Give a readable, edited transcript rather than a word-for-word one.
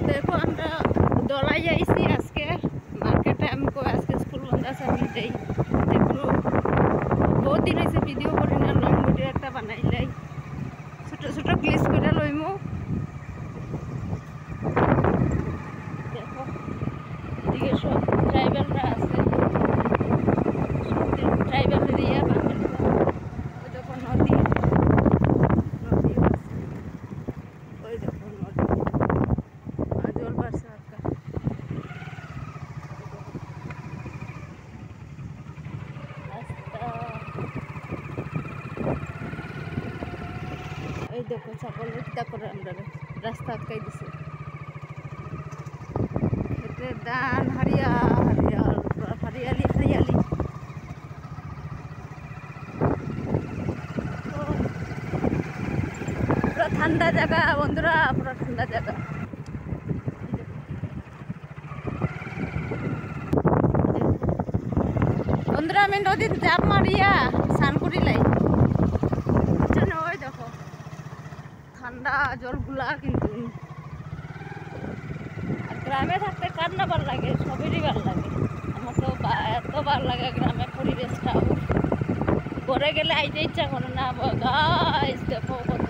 देखो আমরা দলাই আইছি আজকে মার্কেটে আমকো আজকে স্কুল বন্ধ আছে আমি দেই দেখো বহুত দিন হইছে ভিডিও করি না লং ভিডিও একটা বানাইলাই ছোট ছোট ক্লিপ করে লইমু দেখো এদিকে সব ট্রাইবালরা আছে ট্রাইবাল এরিয়া বাঙালি ওই দেখো নদী নদী আছে ওই দেখো নদী জল বাড়ছে আজকে এই দেখো ছাগল হত্যা করে আমরা রাস্তা আটকাই দিছে খেতে ধান হরিয়ালি হরিয়ালি পুরো ঠান্ডা জায়গা বন্ধুরা পুরো ঠান্ডা জায়গা বন্ধুরা আমি নদীতে জাপ মারিয়া স্নান করিলাই ওই দেখো ঠান্ডা জলগুলা কিন্তু গ্রামে থাকতে কার না ভালো লাগে সবেরই ভালো লাগে আমার তো এত ভালো লাগে গ্রামের পরিবেশটা ঘরে গেলে আইতে ইচ্ছা করে না গাছ দেখো কত